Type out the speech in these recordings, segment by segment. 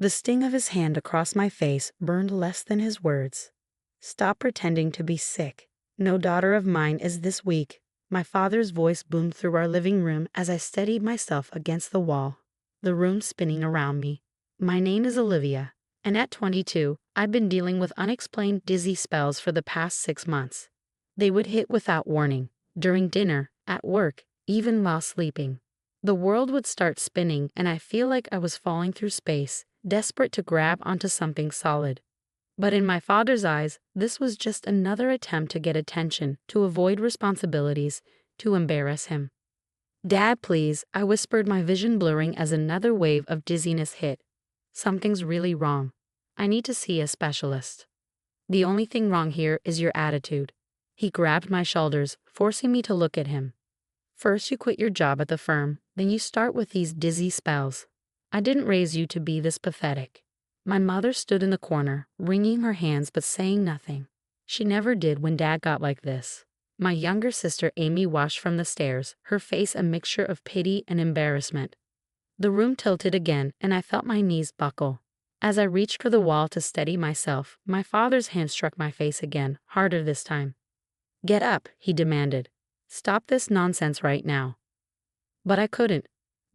The sting of his hand across my face burned less than his words. "Stop pretending to be sick. No daughter of mine is this weak." My father's voice boomed through our living room as I steadied myself against the wall, the room spinning around me. "My name is Olivia, and at 22, I've been dealing with unexplained dizzy spells for the past 6 months. They would hit without warning, during dinner, at work, even while sleeping. The world would start spinning, and I feel like I was falling through space, desperate to grab onto something solid. But in my father's eyes, this was just another attempt to get attention, to avoid responsibilities, to embarrass him. "Dad, please," I whispered, my vision blurring as another wave of dizziness hit. "Something's really wrong. I need to see a specialist." "The only thing wrong here is your attitude." He grabbed my shoulders, forcing me to look at him. "First you quit your job at the firm, then you start with these dizzy spells. I didn't raise you to be this pathetic." My mother stood in the corner, wringing her hands but saying nothing. She never did when Dad got like this. My younger sister Amy watched from the stairs, her face a mixture of pity and embarrassment. The room tilted again, and I felt my knees buckle. As I reached for the wall to steady myself, my father's hand struck my face again, harder this time. "Get up," he demanded. "Stop this nonsense right now." But I couldn't.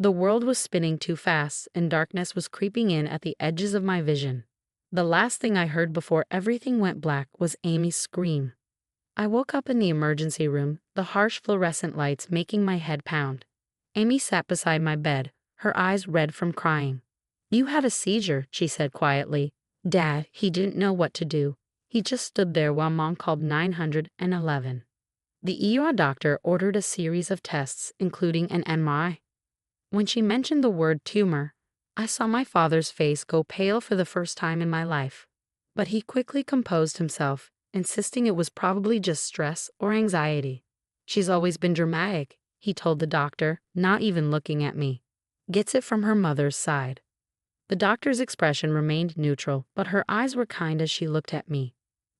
The world was spinning too fast, and darkness was creeping in at the edges of my vision. The last thing I heard before everything went black was Amy's scream. I woke up in the emergency room, the harsh fluorescent lights making my head pound. Amy sat beside my bed, her eyes red from crying. "You had a seizure," she said quietly. "Dad, he didn't know what to do. He just stood there while Mom called 911. The ER doctor ordered a series of tests, including an MRI. When she mentioned the word tumor, I saw my father's face go pale for the first time in my life. But he quickly composed himself, insisting it was probably just stress or anxiety. "She's always been dramatic," he told the doctor, not even looking at me. "Gets it from her mother's side." The doctor's expression remained neutral, but her eyes were kind as she looked at me.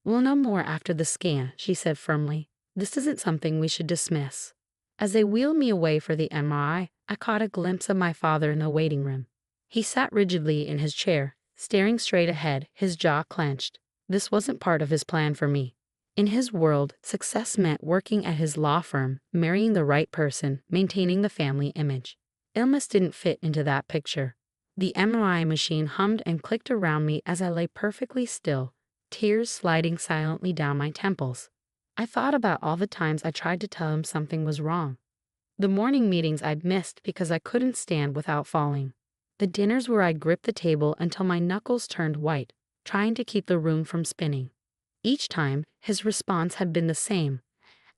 "We'll know more after the scan," she said firmly. "This isn't something we should dismiss." As they wheeled me away for the MRI, I caught a glimpse of my father in the waiting room. He sat rigidly in his chair, staring straight ahead, his jaw clenched. This wasn't part of his plan for me. In his world, success meant working at his law firm, marrying the right person, maintaining the family image. Illness didn't fit into that picture. The MRI machine hummed and clicked around me as I lay perfectly still, tears sliding silently down my temples. I thought about all the times I tried to tell him something was wrong. The morning meetings I'd missed because I couldn't stand without falling. The dinners where I'd grip the table until my knuckles turned white, trying to keep the room from spinning. Each time, his response had been the same: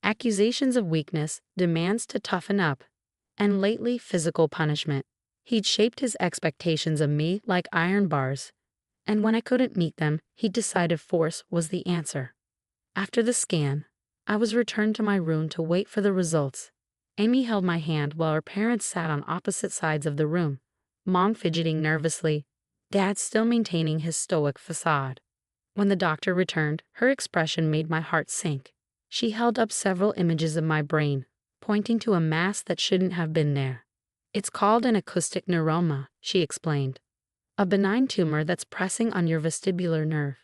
accusations of weakness, demands to toughen up, and lately physical punishment. He'd shaped his expectations of me like iron bars, and when I couldn't meet them, he decided force was the answer. After the scan, I was returned to my room to wait for the results. Amy held my hand while her parents sat on opposite sides of the room, Mom fidgeting nervously, Dad still maintaining his stoic facade. When the doctor returned, her expression made my heart sink. She held up several images of my brain, pointing to a mass that shouldn't have been there. "It's called an acoustic neuroma," she explained. "A benign tumor that's pressing on your vestibular nerve.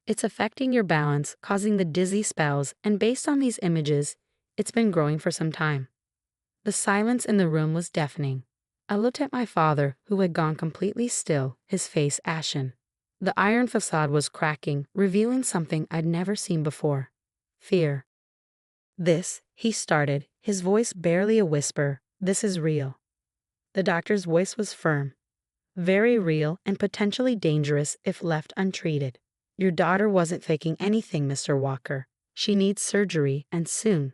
It's affecting your balance, causing the dizzy spells, and based on these images, it's been growing for some time." The silence in the room was deafening. I looked at my father, who had gone completely still, his face ashen. The iron facade was cracking, revealing something I'd never seen before: fear. "This," he started, his voice barely a whisper, "this is real." The doctor's voice was firm. "Very real and potentially dangerous if left untreated. Your daughter wasn't faking anything, Mr. Walker. She needs surgery, and soon."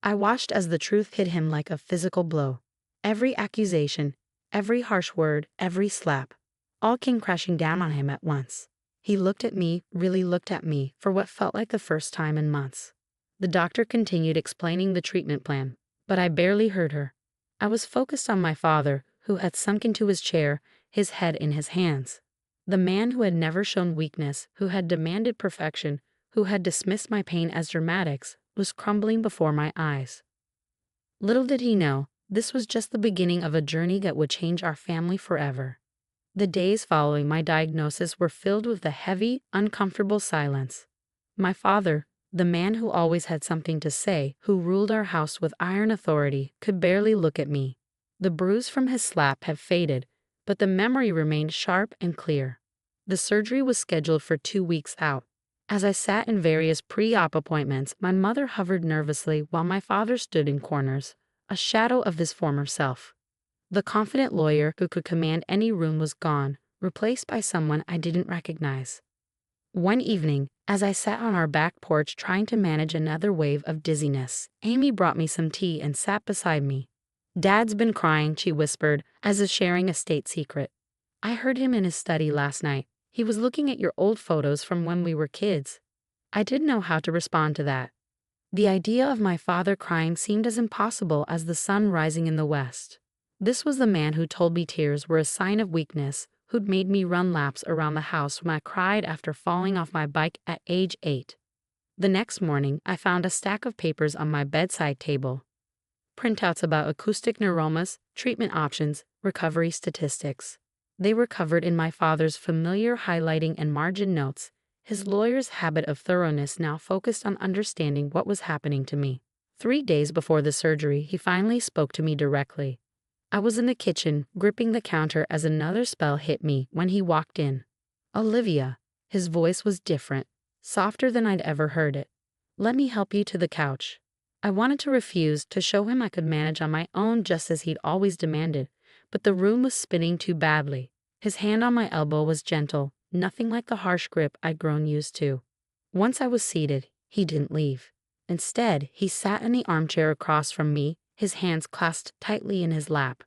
I watched as the truth hit him like a physical blow. Every accusation, every harsh word, every slap, all came crashing down on him at once. He looked at me, really looked at me, for what felt like the first time in months. The doctor continued explaining the treatment plan, but I barely heard her. I was focused on my father, who had sunk into his chair, his head in his hands. The man who had never shown weakness, who had demanded perfection, who had dismissed my pain as dramatics, was crumbling before my eyes. Little did he know, this was just the beginning of a journey that would change our family forever. The days following my diagnosis were filled with a heavy, uncomfortable silence. My father, the man who always had something to say, who ruled our house with iron authority, could barely look at me. The bruise from his slap had faded, but the memory remained sharp and clear. The surgery was scheduled for 2 weeks out. As I sat in various pre-op appointments, my mother hovered nervously while my father stood in corners, a shadow of his former self. The confident lawyer who could command any room was gone, replaced by someone I didn't recognize. One evening, as I sat on our back porch trying to manage another wave of dizziness, Amy brought me some tea and sat beside me. "Dad's been crying," she whispered, as if sharing a state secret. "I heard him in his study last night. He was looking at your old photos from when we were kids." I didn't know how to respond to that. The idea of my father crying seemed as impossible as the sun rising in the west. This was the man who told me tears were a sign of weakness, who'd made me run laps around the house when I cried after falling off my bike at age 8. The next morning, I found a stack of papers on my bedside table. Printouts about acoustic neuromas, treatment options, recovery statistics. They were covered in my father's familiar highlighting and margin notes, his lawyer's habit of thoroughness now focused on understanding what was happening to me. 3 days before the surgery, he finally spoke to me directly. I was in the kitchen, gripping the counter as another spell hit me when he walked in. "Olivia." His voice was different, softer than I'd ever heard it. "Let me help you to the couch." I wanted to refuse, to show him I could manage on my own just as he'd always demanded, but the room was spinning too badly. His hand on my elbow was gentle, nothing like the harsh grip I'd grown used to. Once I was seated, he didn't leave. Instead, he sat in the armchair across from me, his hands clasped tightly in his lap.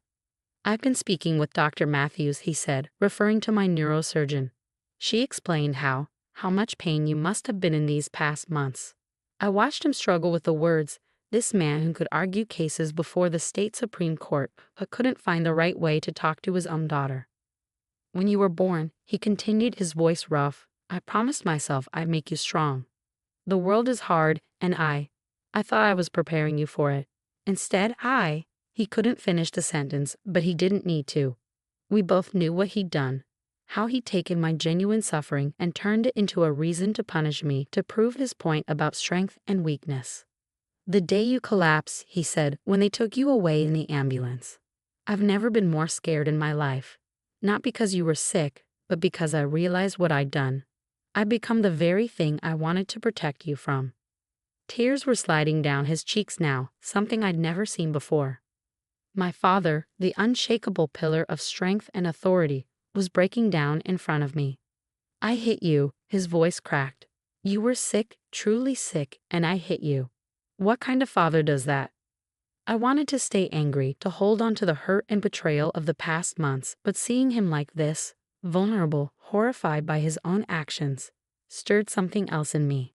"I've been speaking with Dr. Matthews," he said, referring to my neurosurgeon. "She explained how much pain you must have been in these past months." I watched him struggle with the words, this man who could argue cases before the state Supreme Court but couldn't find the right way to talk to his own daughter. "When you were born," he continued, his voice rough, "I promised myself I'd make you strong. The world is hard, and I thought I was preparing you for it. Instead, He couldn't finish the sentence, but he didn't need to. We both knew what he'd done, how he'd taken my genuine suffering and turned it into a reason to punish me, to prove his point about strength and weakness. "The day you collapsed," he said, "when they took you away in the ambulance. I've never been more scared in my life. Not because you were sick, but because I realized what I'd done. I'd become the very thing I wanted to protect you from." Tears were sliding down his cheeks now, something I'd never seen before. My father, the unshakable pillar of strength and authority, was breaking down in front of me. "I hit you," his voice cracked. "You were sick, truly sick, and I hit you. What kind of father does that?" I wanted to stay angry, to hold on to the hurt and betrayal of the past months, but seeing him like this, vulnerable, horrified by his own actions, stirred something else in me.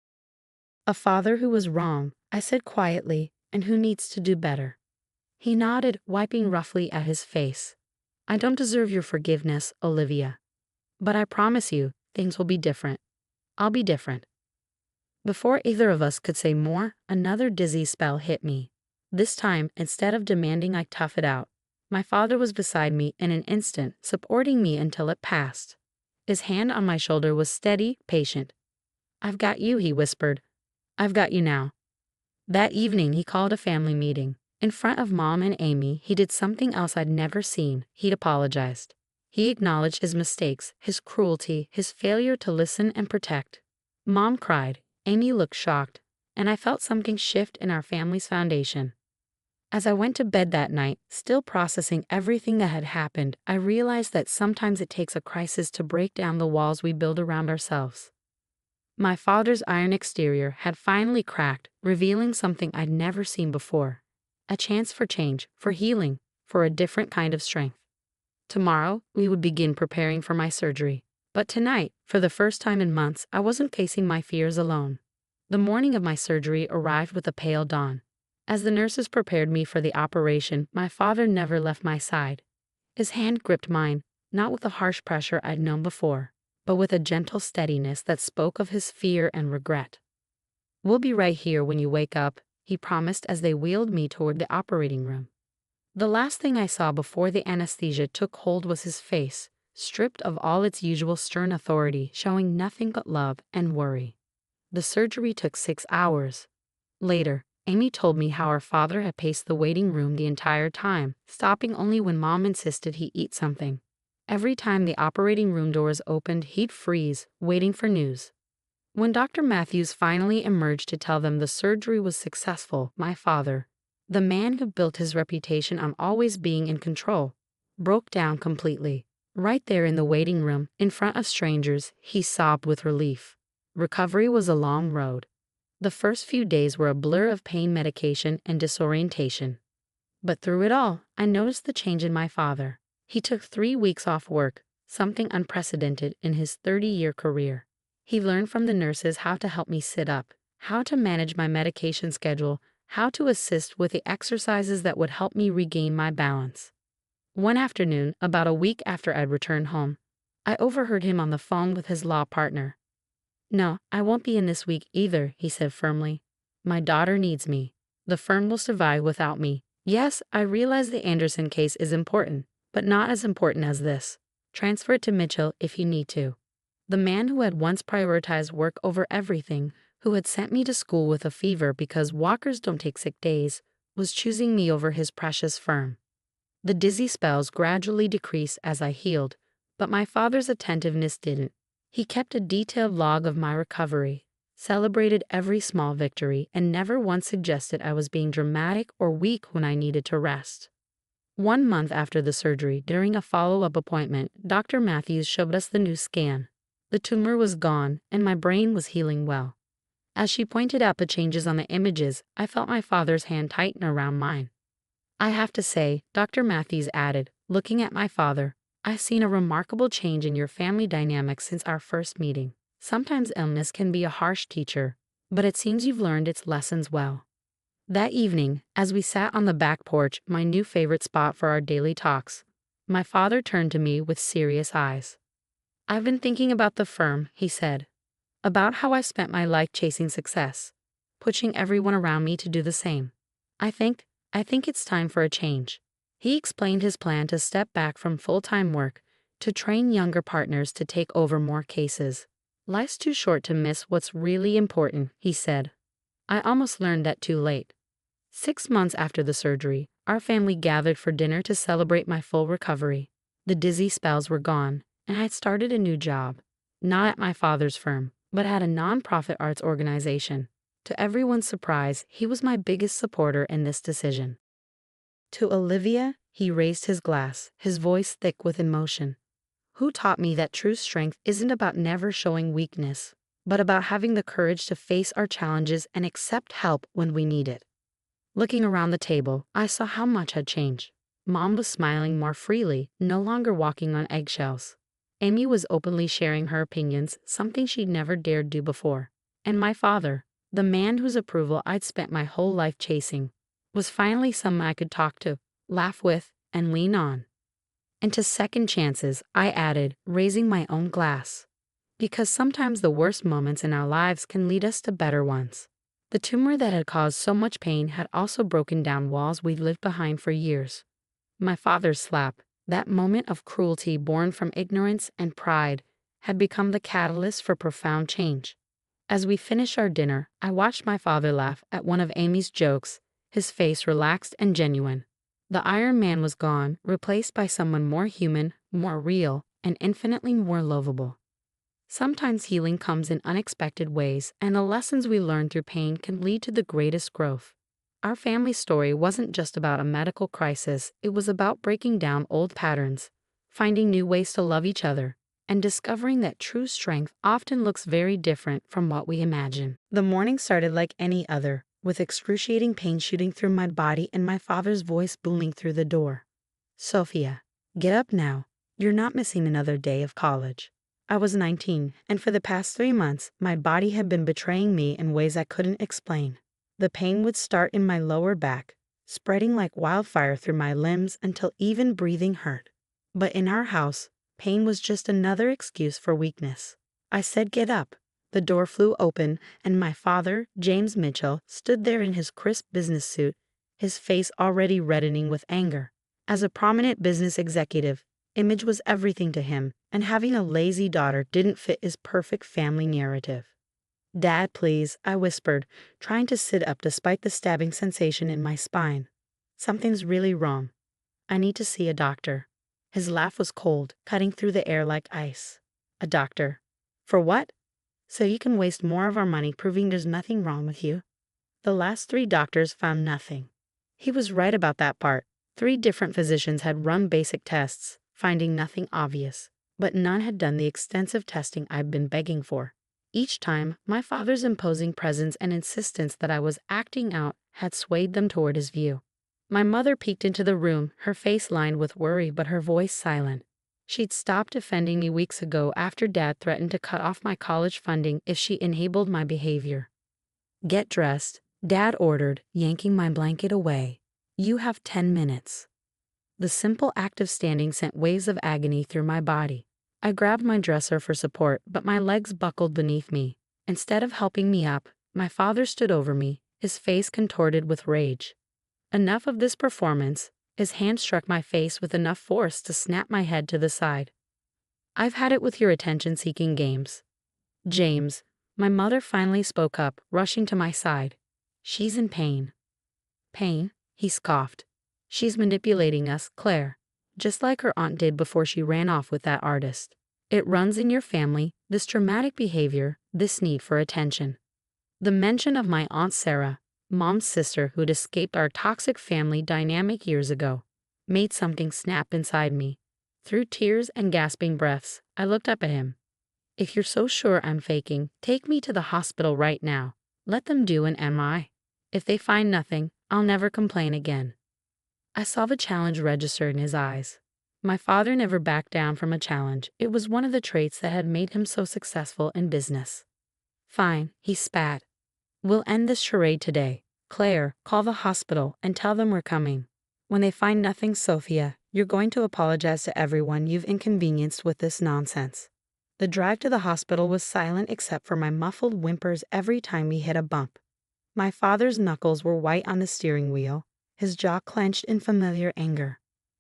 "A father who was wrong," I said quietly, "and who needs to do better." He nodded, wiping roughly at his face. "I don't deserve your forgiveness, Olivia. But I promise you, things will be different. I'll be different." Before either of us could say more, another dizzy spell hit me. This time, instead of demanding I tough it out, my father was beside me in an instant, supporting me until it passed. His hand on my shoulder was steady, patient. "I've got you," he whispered. "I've got you now." That evening, he called a family meeting. In front of Mom and Amy, he did something else I'd never seen. He'd apologized. He acknowledged his mistakes, his cruelty, his failure to listen and protect. Mom cried, Amy looked shocked, and I felt something shift in our family's foundation. As I went to bed that night, still processing everything that had happened, I realized that sometimes it takes a crisis to break down the walls we build around ourselves. My father's iron exterior had finally cracked, revealing something I'd never seen before. A chance for change, for healing, for a different kind of strength. Tomorrow, we would begin preparing for my surgery. But tonight, for the first time in months, I wasn't facing my fears alone. The morning of my surgery arrived with a pale dawn. As the nurses prepared me for the operation, my father never left my side. His hand gripped mine, not with the harsh pressure I'd known before, but with a gentle steadiness that spoke of his fear and regret. "We'll be right here when you wake up," he promised as they wheeled me toward the operating room. The last thing I saw before the anesthesia took hold was his face, stripped of all its usual stern authority, showing nothing but love and worry. The surgery took 6 hours. Later, Amy told me how her father had paced the waiting room the entire time, stopping only when Mom insisted he eat something. Every time the operating room doors opened, he'd freeze, waiting for news. When Dr. Matthews finally emerged to tell them the surgery was successful, my father, the man who built his reputation on always being in control, broke down completely. Right there in the waiting room, in front of strangers, he sobbed with relief. Recovery was a long road. The first few days were a blur of pain medication and disorientation. But through it all, I noticed the change in my father. He took 3 weeks off work, something unprecedented in his 30-year career. He learned from the nurses how to help me sit up, how to manage my medication schedule, how to assist with the exercises that would help me regain my balance. One afternoon, about a week after I'd returned home, I overheard him on the phone with his law partner. "No, I won't be in this week either," he said firmly. "My daughter needs me. The firm will survive without me. Yes, I realize the Anderson case is important, but not as important as this. Transfer it to Mitchell if you need to." The man who had once prioritized work over everything, who had sent me to school with a fever because walkers don't take sick days, was choosing me over his precious firm. The dizzy spells gradually decreased as I healed, but my father's attentiveness didn't. He kept a detailed log of my recovery, celebrated every small victory, and never once suggested I was being dramatic or weak when I needed to rest. 1 month after the surgery, during a follow-up appointment, Dr. Matthews showed us the new scan. The tumor was gone, and my brain was healing well. As she pointed out the changes on the images, I felt my father's hand tighten around mine. "I have to say," Dr. Matthews added, looking at my father, "I've seen a remarkable change in your family dynamic since our first meeting. Sometimes illness can be a harsh teacher, but it seems you've learned its lessons well." That evening, as we sat on the back porch, my new favorite spot for our daily talks, my father turned to me with serious eyes. "I've been thinking about the firm," he said, "about how I spent my life chasing success, pushing everyone around me to do the same. I think it's time for a change." He explained his plan to step back from full-time work, to train younger partners to take over more cases. "Life's too short to miss what's really important," he said. I almost learned that too late. 6 months after the surgery, our family gathered for dinner to celebrate my full recovery. The dizzy spells were gone, and I'd started a new job, not at my father's firm, but at a nonprofit arts organization. To everyone's surprise, he was my biggest supporter in this decision. To Olivia, he raised his glass, his voice thick with emotion, who taught me that true strength isn't about never showing weakness, but about having the courage to face our challenges and accept help when we need it. Looking around the table, I saw how much had changed. Mom was smiling more freely, no longer walking on eggshells. Amy was openly sharing her opinions, something she'd never dared do before. And my father, the man whose approval I'd spent my whole life chasing, was finally someone I could talk to, laugh with, and lean on. And to second chances, I added, raising my own glass. Because sometimes the worst moments in our lives can lead us to better ones. The tumor that had caused so much pain had also broken down walls we'd lived behind for years. My father's slap, that moment of cruelty born from ignorance and pride, had become the catalyst for profound change. As we finished our dinner, I watched my father laugh at one of Amy's jokes, his face relaxed and genuine. The Iron Man was gone, replaced by someone more human, more real, and infinitely more lovable. Sometimes healing comes in unexpected ways, and the lessons we learn through pain can lead to the greatest growth. Our family story wasn't just about a medical crisis, it was about breaking down old patterns, finding new ways to love each other, and discovering that true strength often looks very different from what we imagine. The morning started like any other, with excruciating pain shooting through my body and my father's voice booming through the door. "Sophia, get up now. You're not missing another day of college." I was 19, and for the past 3 months, my body had been betraying me in ways I couldn't explain. The pain would start in my lower back, spreading like wildfire through my limbs until even breathing hurt. But in our house, pain was just another excuse for weakness. I said, "Get up." The door flew open, and my father, James Mitchell, stood there in his crisp business suit, his face already reddening with anger. As a prominent business executive, Image was everything to him, and having a lazy daughter didn't fit his perfect family narrative. "Dad, please," I whispered, trying to sit up despite the stabbing sensation in my spine. "Something's really wrong. I need to see a doctor." His laugh was cold, cutting through the air like ice. "A doctor? For what?" "So you can waste more of our money proving there's nothing wrong with you." The last 3 doctors found nothing. He was right about that part. 3 different physicians had run basic tests, finding nothing obvious, but none had done the extensive testing I'd been begging for. Each time, my father's imposing presence and insistence that I was acting out had swayed them toward his view. My mother peeked into the room, her face lined with worry but her voice silent. She'd stopped defending me weeks ago after Dad threatened to cut off my college funding if she enabled my behavior. "Get dressed," Dad ordered, yanking my blanket away. "You have 10 minutes." The simple act of standing sent waves of agony through my body. I grabbed my dresser for support, but my legs buckled beneath me. Instead of helping me up, my father stood over me, his face contorted with rage. Enough of this performance. His hand struck my face with enough force to snap my head to the side. "I've had it with your attention-seeking games." "James," my mother finally spoke up, rushing to my side. "She's in pain." "Pain?" he scoffed. "She's manipulating us, Claire, just like her aunt did before she ran off with that artist. It runs in your family, this dramatic behavior, this need for attention." The mention of my Aunt Sarah, Mom's sister who'd escaped our toxic family dynamic years ago, made something snap inside me. Through tears and gasping breaths, I looked up at him. "If you're so sure I'm faking, take me to the hospital right now. Let them do an MRI. If they find nothing, I'll never complain again." I saw the challenge register in his eyes. My father never backed down from a challenge. It was one of the traits that had made him so successful in business. "Fine," he spat. "We'll end this charade today. Claire, call the hospital and tell them we're coming. When they find nothing, Sophia, you're going to apologize to everyone you've inconvenienced with this nonsense." The drive to the hospital was silent except for my muffled whimpers every time we hit a bump. My father's knuckles were white on the steering wheel, his jaw clenched in familiar anger.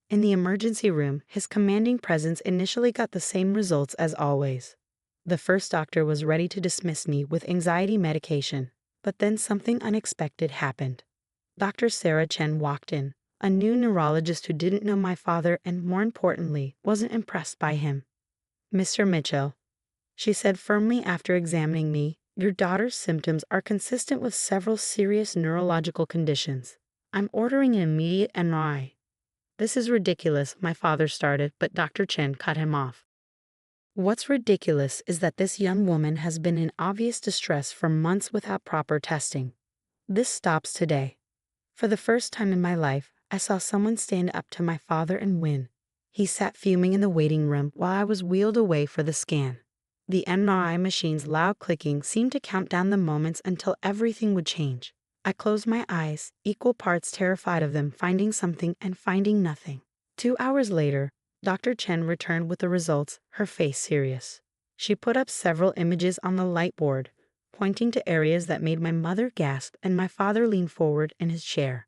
In the emergency room, his commanding presence initially got the same results as always. The first doctor was ready to dismiss me with anxiety medication, but then something unexpected happened. Dr. Sarah Chen walked in, a new neurologist who didn't know my father and, more importantly, wasn't impressed by him. "Mr. Mitchell," she said firmly after examining me, "your daughter's symptoms are consistent with several serious neurological conditions. I'm ordering an immediate MRI." "This is ridiculous," my father started, but Dr. Chen cut him off. "What's ridiculous is that this young woman has been in obvious distress for months without proper testing. This stops today." For the first time in my life, I saw someone stand up to my father and win. He sat fuming in the waiting room while I was wheeled away for the scan. The MRI machine's loud clicking seemed to count down the moments until everything would change. I closed my eyes, equal parts terrified of them finding something and finding nothing. 2 hours later, Dr. Chen returned with the results, her face serious. She put up several images on the light board, pointing to areas that made my mother gasp and my father lean forward in his chair.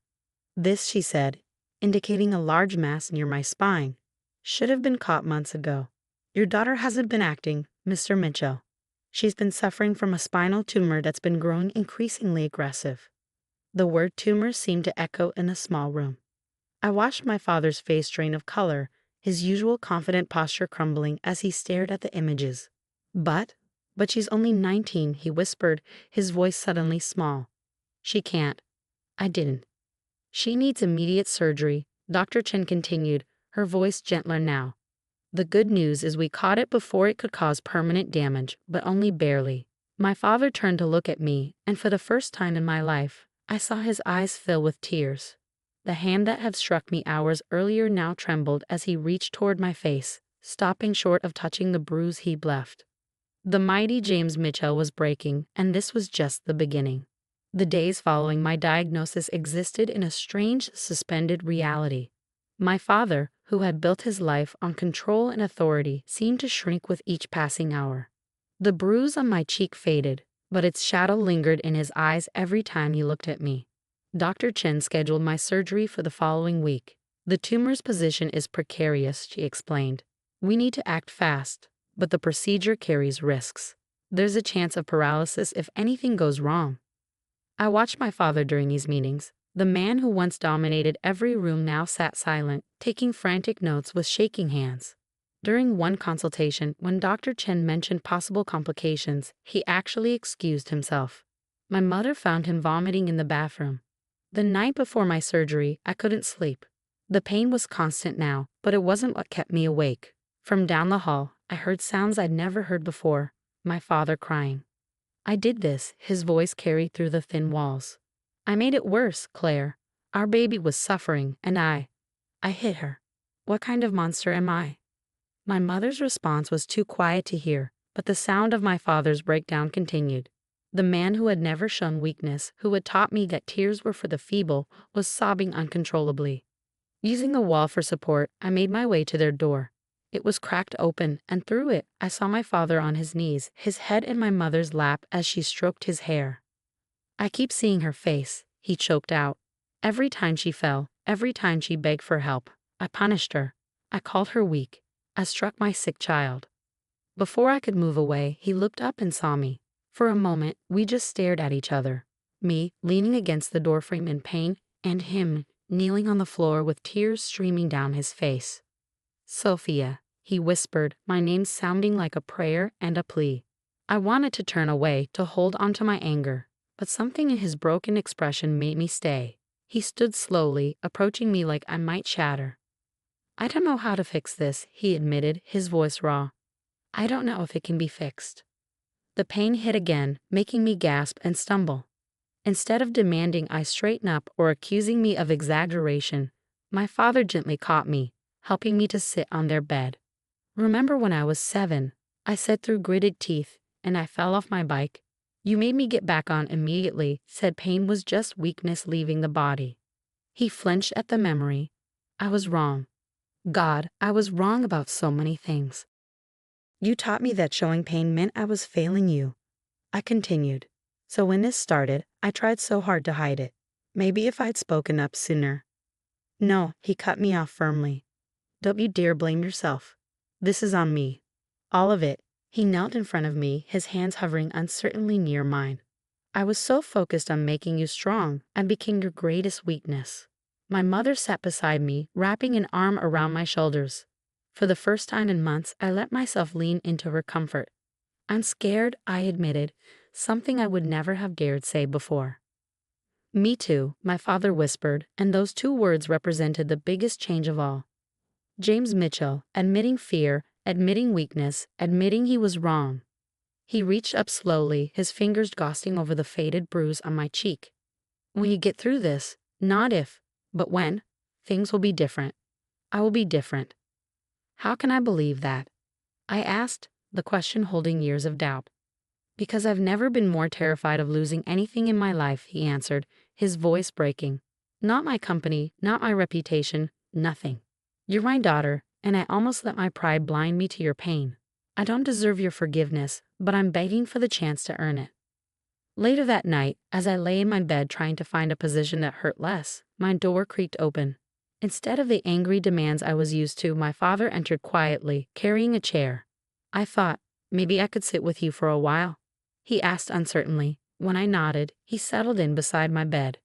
"This," she said, indicating a large mass near my spine, "should have been caught months ago. Your daughter hasn't been acting, Mr. Mitchell. She's been suffering from a spinal tumor that's been growing increasingly aggressive." The word tumor seemed to echo in the small room. I watched my father's face drain of color, his usual confident posture crumbling as he stared at the images. But she's only 19, he whispered, his voice suddenly small. "She can't." I didn't. "She needs immediate surgery," Dr. Chen continued, her voice gentler now. "The good news is we caught it before it could cause permanent damage, but only barely." My father turned to look at me, and for the first time in my life, I saw his eyes fill with tears. The hand that had struck me hours earlier now trembled as he reached toward my face, stopping short of touching the bruise he'd left. The mighty James Mitchell was breaking, and this was just the beginning. The days following my diagnosis existed in a strange, suspended reality. My father, who had built his life on control and authority, seemed to shrink with each passing hour. The bruise on my cheek faded, but its shadow lingered in his eyes every time he looked at me. Dr. Chen scheduled my surgery for the following week. "The tumor's position is precarious," she explained. We need to act fast, but the procedure carries risks. There's a chance of paralysis if anything goes wrong. I watched my father during these meetings. The man who once dominated every room now sat silent, taking frantic notes with shaking hands. During one consultation, when Dr. Chen mentioned possible complications, he actually excused himself. My mother found him vomiting in the bathroom. The night before my surgery, I couldn't sleep. The pain was constant now, but it wasn't what kept me awake. From down the hall, I heard sounds I'd never heard before, my father crying. I did this, his voice carried through the thin walls. I made it worse, Claire. Our baby was suffering, and I hit her. What kind of monster am I? My mother's response was too quiet to hear, but the sound of my father's breakdown continued. The man who had never shown weakness, who had taught me that tears were for the feeble, was sobbing uncontrollably. Using the wall for support, I made my way to their door. It was cracked open, and through it, I saw my father on his knees, his head in my mother's lap as she stroked his hair. I keep seeing her face, he choked out. Every time she fell, every time she begged for help, I punished her. I called her weak. I struck my sick child. Before I could move away, he looked up and saw me. For a moment, we just stared at each other. Me, leaning against the doorframe in pain, and him, kneeling on the floor with tears streaming down his face. Sophia, he whispered, my name sounding like a prayer and a plea. I wanted to turn away, to hold onto my anger, but something in his broken expression made me stay. He stood slowly, approaching me like I might shatter. I don't know how to fix this, he admitted, his voice raw. I don't know if it can be fixed. The pain hit again, making me gasp and stumble. Instead of demanding I straighten up or accusing me of exaggeration, my father gently caught me, helping me to sit on their bed. Remember when I was 7, I said through gritted teeth, and I fell off my bike? You made me get back on immediately, said pain was just weakness leaving the body. He flinched at the memory. I was wrong. God, I was wrong about so many things. You taught me that showing pain meant I was failing you. I continued. So when this started, I tried so hard to hide it. Maybe if I'd spoken up sooner. No, he cut me off firmly. Don't you dare blame yourself. This is on me. All of it. He knelt in front of me, his hands hovering uncertainly near mine. I was so focused on making you strong, I became your greatest weakness. My mother sat beside me, wrapping an arm around my shoulders. For the first time in months, I let myself lean into her comfort. I'm scared, I admitted, something I would never have dared say before. Me too, my father whispered, and those 2 words represented the biggest change of all. James Mitchell, admitting fear, admitting weakness, admitting he was wrong. He reached up slowly, his fingers ghosting over the faded bruise on my cheek. When you get through this, not if, but when, things will be different. I will be different. How can I believe that? I asked, the question holding years of doubt. Because I've never been more terrified of losing anything in my life, he answered, his voice breaking. Not my company, not my reputation, nothing. You're my daughter, and I almost let my pride blind me to your pain. I don't deserve your forgiveness, but I'm begging for the chance to earn it. Later that night, as I lay in my bed trying to find a position that hurt less, my door creaked open. Instead of the angry demands I was used to, my father entered quietly, carrying a chair. I thought, maybe I could sit with you for a while. He asked uncertainly. When I nodded, he settled in beside my bed.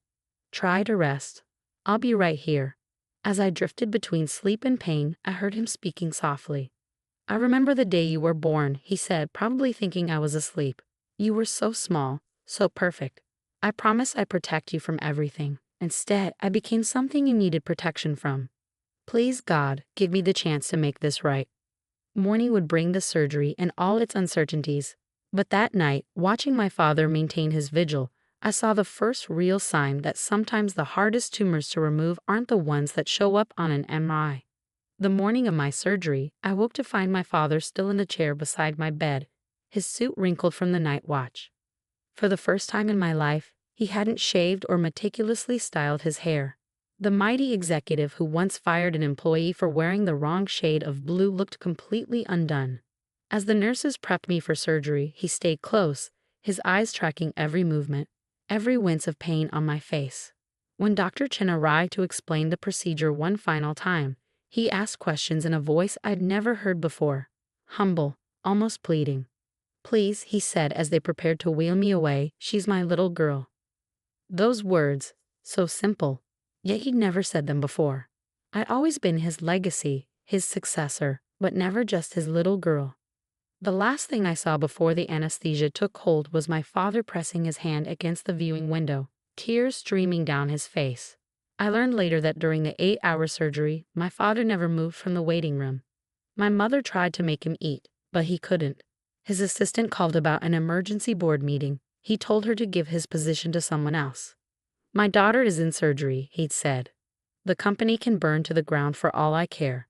Try to rest. I'll be right here. As I drifted between sleep and pain, I heard him speaking softly. I remember the day you were born, he said, probably thinking I was asleep. You were so small, so perfect. I promised I'd protect you from everything. Instead, I became something you needed protection from. Please, God, give me the chance to make this right. Morning would bring the surgery and all its uncertainties. But that night, watching my father maintain his vigil, I saw the first real sign that sometimes the hardest tumors to remove aren't the ones that show up on an MRI. The morning of my surgery, I woke to find my father still in the chair beside my bed, his suit wrinkled from the night watch. For the first time in my life, he hadn't shaved or meticulously styled his hair. The mighty executive who once fired an employee for wearing the wrong shade of blue looked completely undone. As the nurses prepped me for surgery, he stayed close, his eyes tracking every movement, every wince of pain on my face. When Dr. Chen arrived to explain the procedure one final time, He asked questions in a voice I'd never heard before. Humble, almost pleading. "Please," he said as they prepared to wheel me away, "she's my little girl." Those words, so simple, yet he'd never said them before. I'd always been his legacy, his successor, but never just his little girl. The last thing I saw before the anesthesia took hold was my father pressing his hand against the viewing window, tears streaming down his face. I learned later that during the 8-hour surgery, my father never moved from the waiting room. My mother tried to make him eat, but he couldn't. His assistant called about an emergency board meeting. He told her to give his position to someone else. "My daughter is in surgery," he'd said. "The company can burn to the ground for all I care."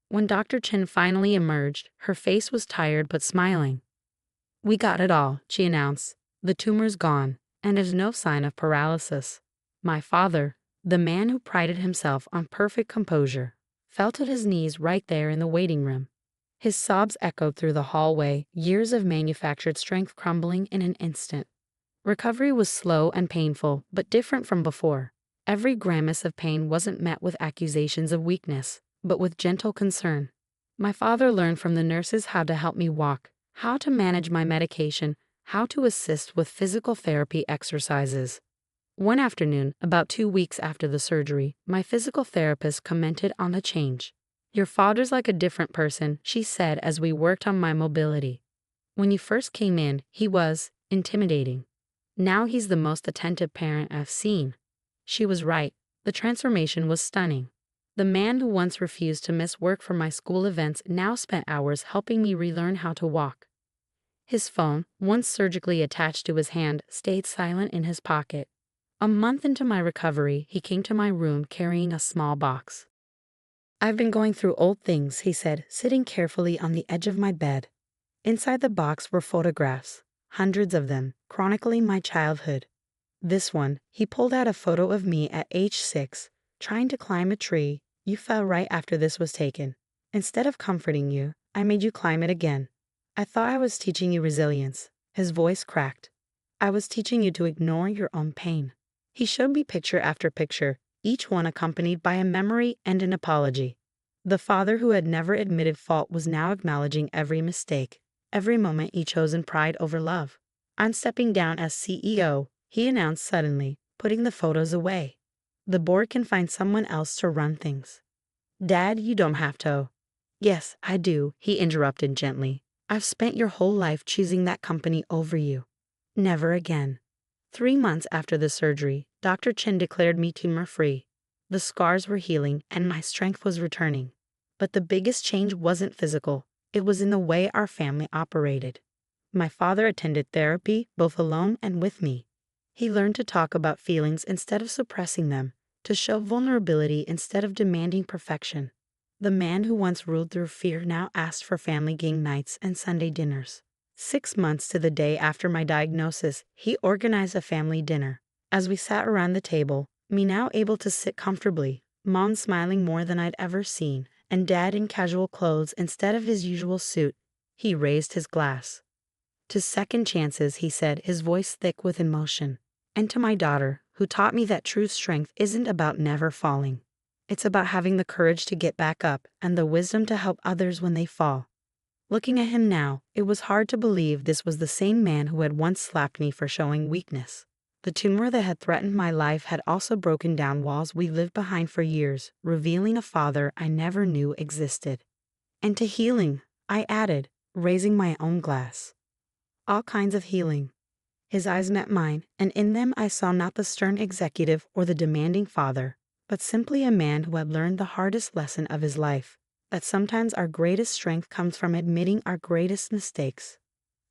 When Dr. Chen finally emerged, her face was tired but smiling. "We got it all," she announced. "The tumor's gone, and there's no sign of paralysis." My father, the man who prided himself on perfect composure, fell to his knees right there in the waiting room. His sobs echoed through the hallway, years of manufactured strength crumbling in an instant. Recovery was slow and painful, but different from before. Every grimace of pain wasn't met with accusations of weakness, but with gentle concern. My father learned from the nurses how to help me walk, how to manage my medication, how to assist with physical therapy exercises. One afternoon, about 2 weeks after the surgery, my physical therapist commented on the change. "Your father's like a different person," she said as we worked on my mobility. "When you first came in, he was intimidating. Now he's the most attentive parent I've seen." She was right. The transformation was stunning. The man who once refused to miss work for my school events now spent hours helping me relearn how to walk. His phone, once surgically attached to his hand, stayed silent in his pocket. A month into my recovery, he came to my room carrying a small box. "I've been going through old things," he said, sitting carefully on the edge of my bed. Inside the box were photographs, hundreds of them, chronicling my childhood. This one, he pulled out a photo of me at age 6, trying to climb a tree. "You fell right after this was taken. Instead of comforting you, I made you climb it again. I thought I was teaching you resilience." His voice cracked. "I was teaching you to ignore your own pain." He showed me picture after picture, each one accompanied by a memory and an apology. The father who had never admitted fault was now acknowledging every mistake, every moment he chose in pride over love. "I'm stepping down as CEO," he announced suddenly, putting the photos away. "The board can find someone else to run things." "Dad, you don't have to." "Yes, I do," he interrupted gently. "I've spent your whole life choosing that company over you. Never again." 3 months after the surgery, Dr. Chen declared me tumor-free. The scars were healing and my strength was returning. But the biggest change wasn't physical. It was in the way our family operated. My father attended therapy, both alone and with me. He learned to talk about feelings instead of suppressing them, to show vulnerability instead of demanding perfection. The man who once ruled through fear now asked for family game nights and Sunday dinners. 6 months to the day after my diagnosis, he organized a family dinner. As we sat around the table, me now able to sit comfortably, Mom smiling more than I'd ever seen, and Dad in casual clothes instead of his usual suit, he raised his glass. "To second chances," he said, his voice thick with emotion. "And to my daughter, who taught me that true strength isn't about never falling. It's about having the courage to get back up and the wisdom to help others when they fall." Looking at him now, it was hard to believe this was the same man who had once slapped me for showing weakness. The tumor that had threatened my life had also broken down walls we lived behind for years, revealing a father I never knew existed. "And to healing," I added, raising my own glass. "All kinds of healing." His eyes met mine, and in them I saw not the stern executive or the demanding father, but simply a man who had learned the hardest lesson of his life. That sometimes our greatest strength comes from admitting our greatest mistakes.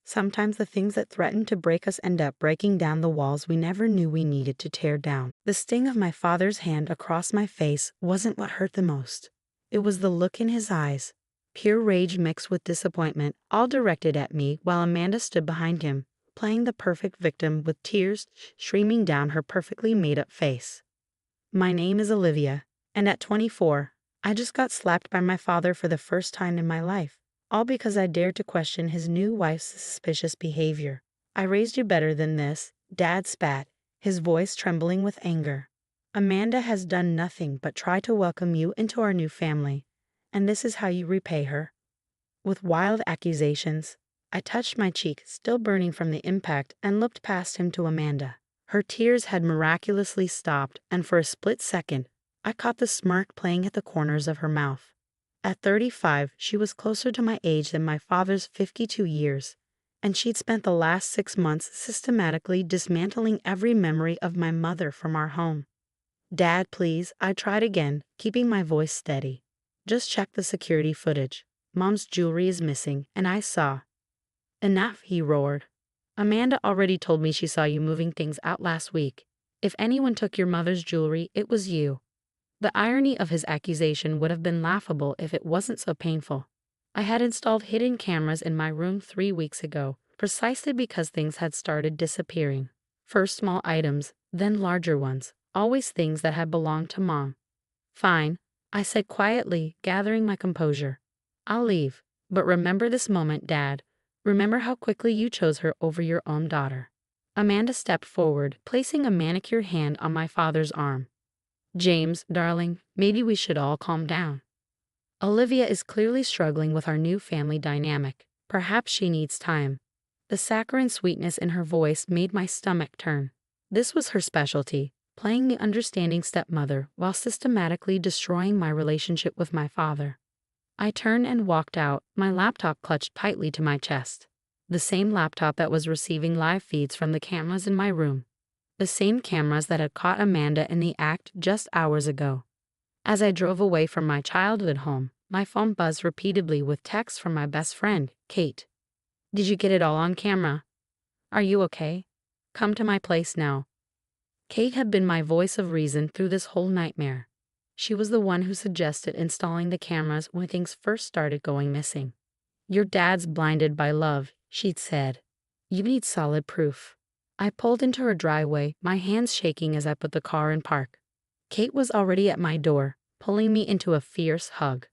Sometimes the things that threaten to break us end up breaking down the walls we never knew we needed to tear down. The sting of my father's hand across my face wasn't what hurt the most. It was the look in his eyes, pure rage mixed with disappointment, all directed at me while Amanda stood behind him, playing the perfect victim with tears streaming down her perfectly made-up face. "My name is Olivia, and at 24, I just got slapped by my father for the first time in my life, all because I dared to question his new wife's suspicious behavior. I raised you better than this," Dad spat, his voice trembling with anger. Amanda has done nothing but try to welcome you into our new family, and this is how you repay her. With wild accusations, I touched my cheek, still burning from the impact, and looked past him to Amanda. Her tears had miraculously stopped, and for a split second, I caught the smirk playing at the corners of her mouth. At 35, she was closer to my age than my father's 52 years, and she'd spent the last 6 months systematically dismantling every memory of my mother from our home. "Dad, please," I tried again, keeping my voice steady. "Just check the security footage. Mom's jewelry is missing, and I saw." "Enough," he roared. "Amanda already told me she saw you moving things out last week. If anyone took your mother's jewelry, it was you." The irony of his accusation would have been laughable if it wasn't so painful. I had installed hidden cameras in my room 3 weeks ago, precisely because things had started disappearing. First small items, then larger ones, always things that had belonged to Mom. "Fine," I said quietly, gathering my composure. "I'll leave, but remember this moment, Dad. Remember how quickly you chose her over your own daughter." Amanda stepped forward, placing a manicured hand on my father's arm. "James, darling, maybe we should all calm down. Olivia is clearly struggling with our new family dynamic. Perhaps she needs time." The saccharine sweetness in her voice made my stomach turn. This was her specialty, playing the understanding stepmother while systematically destroying my relationship with my father. I turned and walked out, my laptop clutched tightly to my chest. The same laptop that was receiving live feeds from the cameras in my room. The same cameras that had caught Amanda in the act just hours ago. As I drove away from my childhood home, my phone buzzed repeatedly with texts from my best friend, Kate. "Did you get it all on camera? Are you okay? Come to my place now." Kate had been my voice of reason through this whole nightmare. She was the one who suggested installing the cameras when things first started going missing. "Your dad's blinded by love," she'd said. "You need solid proof." I pulled into her driveway, my hands shaking as I put the car in park. Kate was already at my door, pulling me into a fierce hug.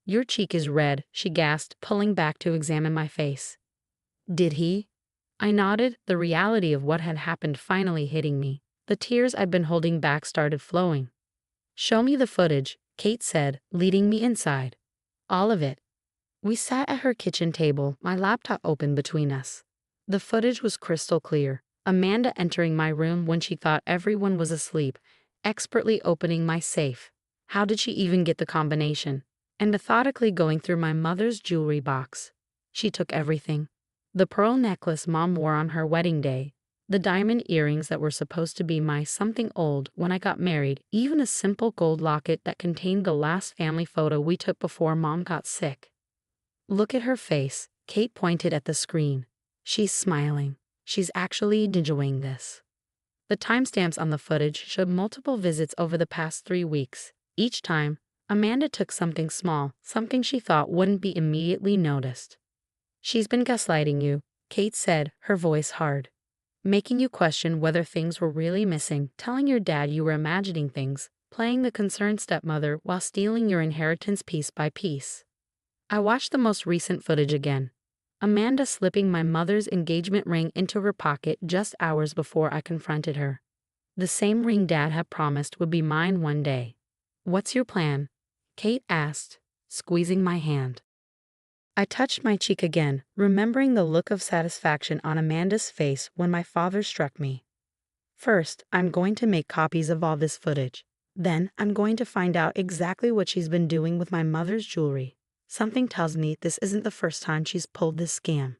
"Your cheek is red," she gasped, pulling back to examine my face. "Did he?" I nodded, the reality of what had happened finally hitting me. The tears I'd been holding back started flowing. "Show me the footage," Kate said, leading me inside. "All of it." We sat at her kitchen table, my laptop open between us. The footage was crystal clear. Amanda entering my room when she thought everyone was asleep, expertly opening my safe. How did she even get the combination? And methodically going through my mother's jewelry box. She took everything. The pearl necklace Mom wore on her wedding day, the diamond earrings that were supposed to be my something old when I got married, even a simple gold locket that contained the last family photo we took before Mom got sick. "Look at her face," Kate pointed at the screen. "She's smiling. She's actually enjoying this." The timestamps on the footage showed multiple visits over the past 3 weeks. Each time, Amanda took something small, something she thought wouldn't be immediately noticed. "She's been gaslighting you," Kate said, her voice hard. "Making you question whether things were really missing, telling your dad you were imagining things, playing the concerned stepmother while stealing your inheritance piece by piece." I watched the most recent footage again. Amanda slipping my mother's engagement ring into her pocket just hours before I confronted her. The same ring Dad had promised would be mine one day. "What's your plan?" Kate asked, squeezing my hand. I touched my cheek again, remembering the look of satisfaction on Amanda's face when my father struck me. "First, I'm going to make copies of all this footage. Then, I'm going to find out exactly what she's been doing with my mother's jewelry. Something tells me this isn't the first time she's pulled this scam."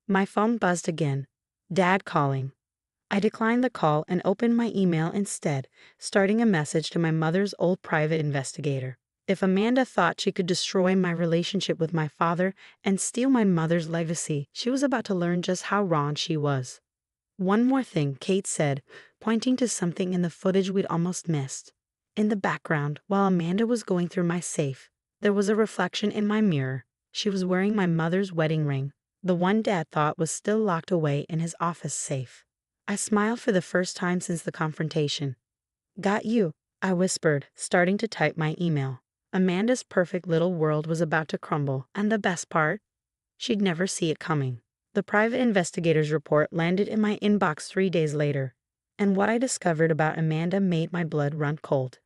My phone buzzed again. Dad calling. I declined the call and opened my email instead, starting a message to my mother's old private investigator. If Amanda thought she could destroy my relationship with my father and steal my mother's legacy, she was about to learn just how wrong she was. "One more thing," Kate said, pointing to something in the footage we'd almost missed. In the background, while Amanda was going through my safe, there was a reflection in my mirror. She was wearing my mother's wedding ring, the one Dad thought was still locked away in his office safe. I smiled for the first time since the confrontation. "Got you," I whispered, starting to type my email. Amanda's perfect little world was about to crumble, and the best part? She'd never see it coming. The private investigator's report landed in my inbox 3 days later. And what I discovered about Amanda made my blood run cold.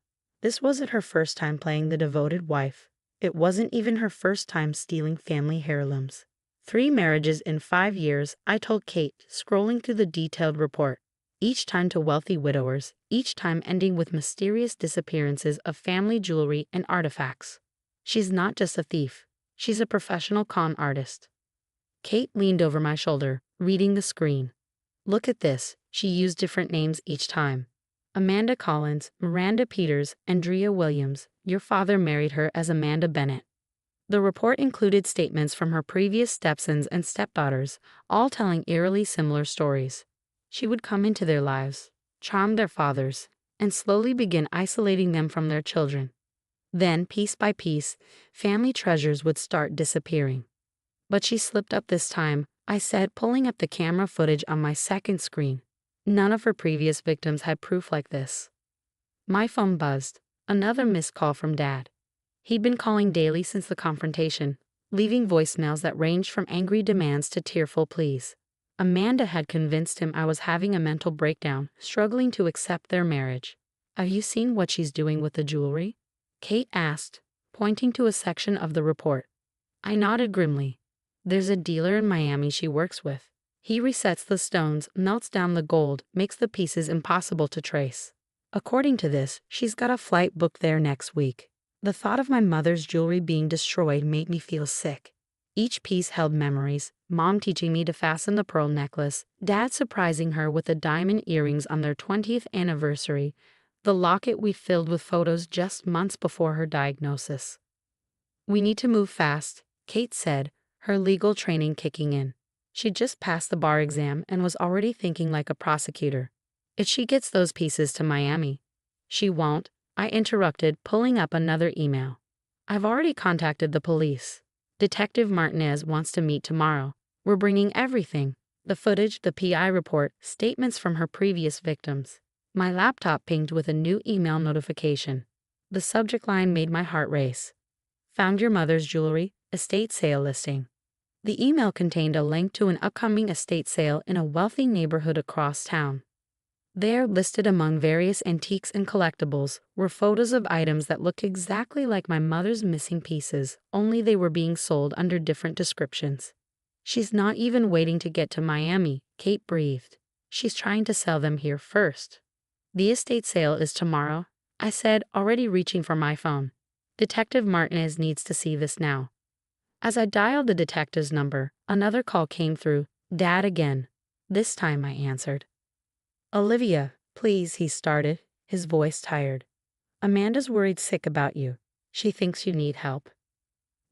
This wasn't her first time playing the devoted wife. It wasn't even her first time stealing family heirlooms. 3 marriages in 5 years, I told Kate, scrolling through the detailed report. Each time to wealthy widowers, each time ending with mysterious disappearances of family jewelry and artifacts. She's not just a thief. She's a professional con artist. Kate leaned over my shoulder, reading the screen. Look at this, she used different names each time. Amanda Collins, Miranda Peters, Andrea Williams. Your father married her as Amanda Bennett. The report included statements from her previous stepsons and stepdaughters, all telling eerily similar stories. She would come into their lives, charm their fathers, and slowly begin isolating them from their children. Then, piece by piece, family treasures would start disappearing. But she slipped up this time, I said, pulling up the camera footage on my second screen. None of her previous victims had proof like this. My phone buzzed. Another missed call from Dad. He'd been calling daily since the confrontation, leaving voicemails that ranged from angry demands to tearful pleas. Amanda had convinced him I was having a mental breakdown, struggling to accept their marriage. Have you seen what she's doing with the jewelry? Kate asked, pointing to a section of the report. I nodded grimly. There's a dealer in Miami she works with. He resets the stones, melts down the gold, makes the pieces impossible to trace. According to this, she's got a flight booked there next week. The thought of my mother's jewelry being destroyed made me feel sick. Each piece held memories, Mom teaching me to fasten the pearl necklace, Dad surprising her with the diamond earrings on their 20th anniversary, the locket we filled with photos just months before her diagnosis. We need to move fast, Kate said, her legal training kicking in. She'd just passed the bar exam and was already thinking like a prosecutor. If she gets those pieces to Miami. She won't, I interrupted, pulling up another email. I've already contacted the police. Detective Martinez wants to meet tomorrow. We're bringing everything. The footage, the PI report, statements from her previous victims. My laptop pinged with a new email notification. The subject line made my heart race. Found your mother's jewelry, estate sale listing. The email contained a link to an upcoming estate sale in a wealthy neighborhood across town. There, listed among various antiques and collectibles, were photos of items that looked exactly like my mother's missing pieces, only they were being sold under different descriptions. She's not even waiting to get to Miami, Kate breathed. She's trying to sell them here first. The estate sale is tomorrow, I said, already reaching for my phone. Detective Martinez needs to see this now. As I dialed the detective's number, another call came through. Dad again. This time I answered. Olivia, please, he started, his voice tired. Amanda's worried sick about you. She thinks you need help.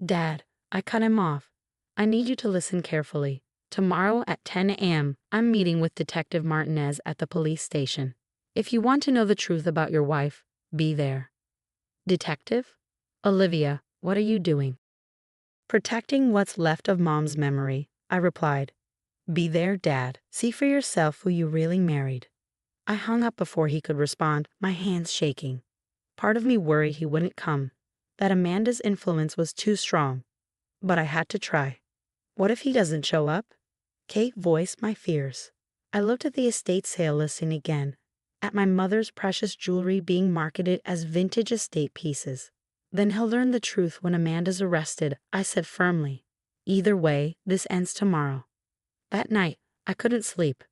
Dad, I cut him off. I need you to listen carefully. Tomorrow at 10 a.m., I'm meeting with Detective Martinez at the police station. If you want to know the truth about your wife, be there. Detective? Olivia, what are you doing? Protecting what's left of Mom's memory, I replied. Be there, Dad. See for yourself who you really married. I hung up before he could respond, my hands shaking. Part of me worried he wouldn't come, that Amanda's influence was too strong. But I had to try. What if he doesn't show up? Kate voiced my fears. I looked at the estate sale listing again, at my mother's precious jewelry being marketed as vintage estate pieces. Then he'll learn the truth when Amanda's arrested, I said firmly. Either way, this ends tomorrow. That night, I couldn't sleep.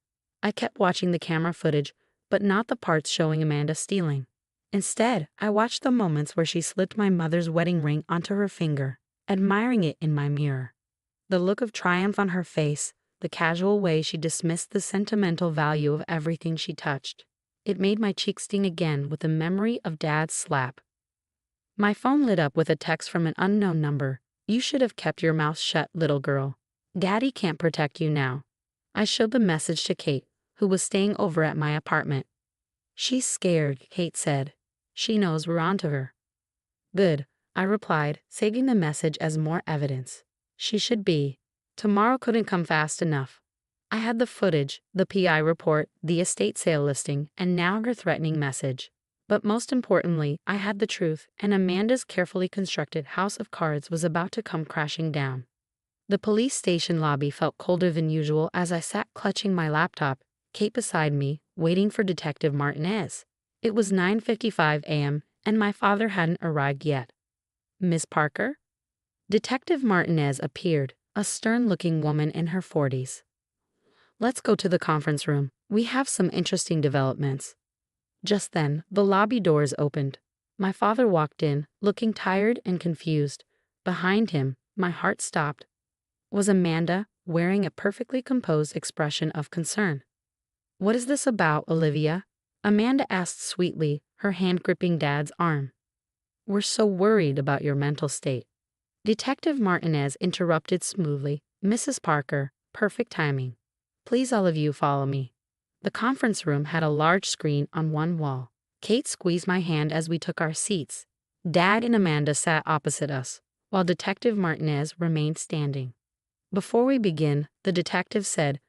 I kept watching the camera footage, but not the parts showing Amanda stealing. Instead, I watched the moments where she slipped my mother's wedding ring onto her finger, admiring it in my mirror. The look of triumph on her face, the casual way she dismissed the sentimental value of everything she touched. It made my cheeks sting again with the memory of Dad's slap. My phone lit up with a text from an unknown number. You should have kept your mouth shut, little girl. Daddy can't protect you now. I showed the message to Kate, who was staying over at my apartment. She's scared, Kate said. She knows we're onto her. Good, I replied, saving the message as more evidence. She should be. Tomorrow couldn't come fast enough. I had the footage, the PI report, the estate sale listing, and now her threatening message. But most importantly, I had the truth, and Amanda's carefully constructed house of cards was about to come crashing down. The police station lobby felt colder than usual as I sat clutching my laptop, Kate beside me, waiting for Detective Martinez. It was 9:55 a.m., and my father hadn't arrived yet. "Miss Parker?" Detective Martinez appeared, a stern-looking woman in her 40s. "Let's go to the conference room. We have some interesting developments." Just then, the lobby doors opened. My father walked in, looking tired and confused. Behind him, my heart stopped, was Amanda, wearing a perfectly composed expression of concern. "What is this about, Olivia?" Amanda asked sweetly, her hand gripping Dad's arm. "We're so worried about your mental state." Detective Martinez interrupted smoothly. "Mrs. Parker, perfect timing. Please all of you follow me." The conference room had a large screen on one wall. Kate squeezed my hand as we took our seats. Dad and Amanda sat opposite us, while Detective Martinez remained standing. "Before we begin," the detective said,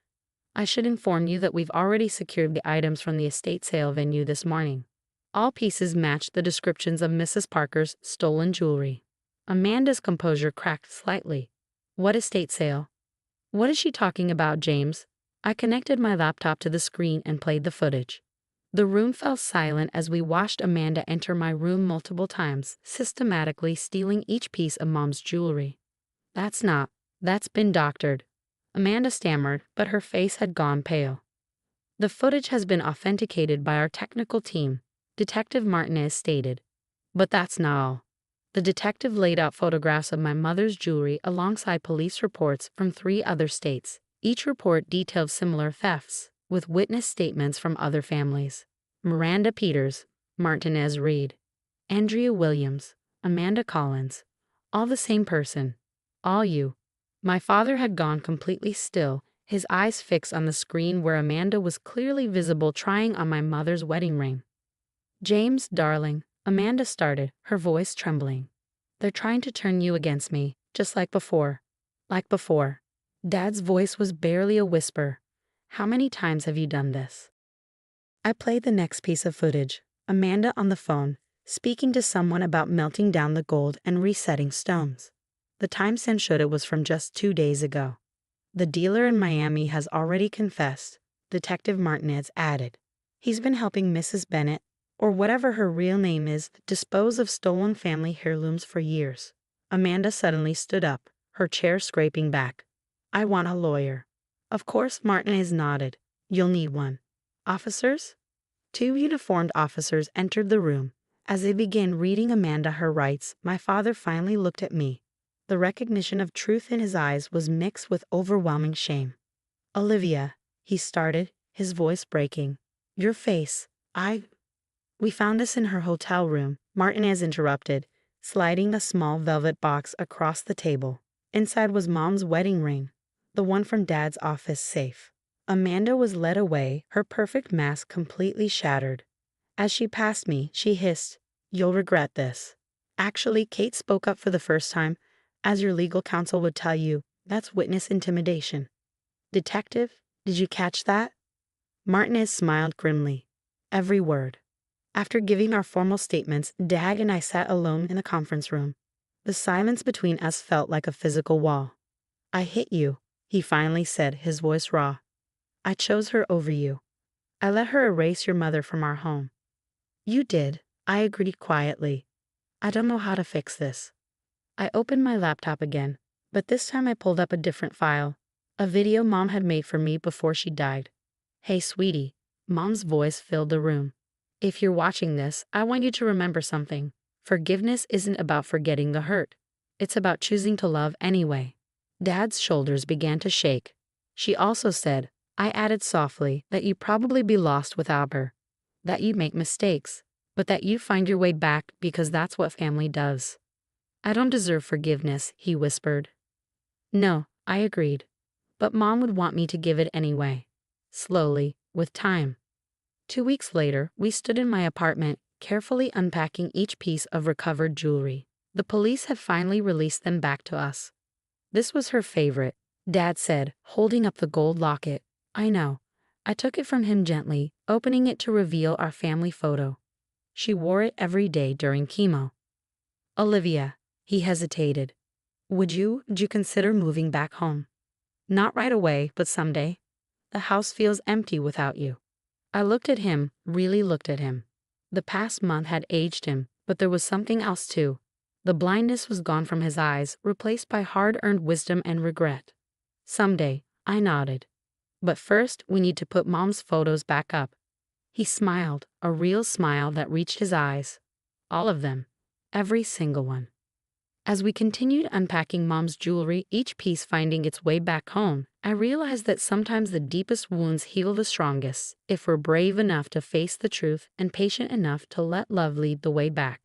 "I should inform you that we've already secured the items from the estate sale venue this morning. All pieces matched the descriptions of Mrs. Parker's stolen jewelry." Amanda's composure cracked slightly. "What estate sale? What is she talking about, James?" I connected my laptop to the screen and played the footage. The room fell silent as we watched Amanda enter my room multiple times, systematically stealing each piece of Mom's jewelry. That's been doctored," Amanda stammered, but her face had gone pale. "The footage has been authenticated by our technical team," Detective Martinez stated. "But that's not all." The detective laid out photographs of my mother's jewelry alongside police reports from 3 other states. Each report detailed similar thefts, with witness statements from other families. Miranda Peters, Martinez Reed, Andrea Williams, Amanda Collins. All the same person. All you. My father had gone completely still, his eyes fixed on the screen where Amanda was clearly visible trying on my mother's wedding ring. "James, darling," Amanda started, her voice trembling. "They're trying to turn you against me, just like before." Like before. Dad's voice was barely a whisper. "How many times have you done this?" I played the next piece of footage. Amanda on the phone, speaking to someone about melting down the gold and resetting stones. The timestamp showed it was from just 2 days ago. "The dealer in Miami has already confessed," Detective Martinez added. "He's been helping Mrs. Bennett, or whatever her real name is, dispose of stolen family heirlooms for years." Amanda suddenly stood up, her chair scraping back. "I want a lawyer." Of course, Martinez nodded. "You'll need one." "Officers?" 2 uniformed officers entered the room. As they began reading Amanda her rights, my father finally looked at me. The recognition of truth in his eyes was mixed with overwhelming shame. "Olivia," he started, his voice breaking. "Your face. We found this in her hotel room," Martinez interrupted, sliding a small velvet box across the table. Inside was Mom's wedding ring, the one from Dad's office safe. Amanda was led away, her perfect mask completely shattered. As she passed me, she hissed, "You'll regret this." Actually, Kate spoke up for the first time. "As your legal counsel would tell you, that's witness intimidation." "Detective, did you catch that?" Martinez smiled grimly. "Every word." After giving our formal statements, Dad and I sat alone in the conference room. The silence between us felt like a physical wall. "I hit you," he finally said, his voice raw. "I chose her over you. I let her erase your mother from our home." "You did," I agreed quietly. "I don't know how to fix this." I opened my laptop again, but this time I pulled up a different file, a video Mom had made for me before she died. "Hey, sweetie," Mom's voice filled the room. "If you're watching this, I want you to remember something. Forgiveness isn't about forgetting the hurt. It's about choosing to love anyway." Dad's shoulders began to shake. "She also said," I added softly, "that you'd probably be lost without her, that you'd make mistakes, but that you find your way back because that's what family does." "I don't deserve forgiveness," he whispered. "No," I agreed. "But Mom would want me to give it anyway. Slowly, with time." 2 weeks later, we stood in my apartment, carefully unpacking each piece of recovered jewelry. The police had finally released them back to us. "This was her favorite," Dad said, holding up the gold locket. "I know. I took it from him gently, opening it to reveal our family photo. She wore it every day during chemo." "Olivia," he hesitated. Would you consider moving back home?" "Not right away, but someday. The house feels empty without you." I looked at him, really looked at him. The past month had aged him, but there was something else too. The blindness was gone from his eyes, replaced by hard-earned wisdom and regret. Someday, I nodded. But first, we need to put Mom's photos back up. He smiled, a real smile that reached his eyes. All of them. Every single one. As we continued unpacking Mom's jewelry, each piece finding its way back home, I realized that sometimes the deepest wounds heal the strongest if we're brave enough to face the truth and patient enough to let love lead the way back.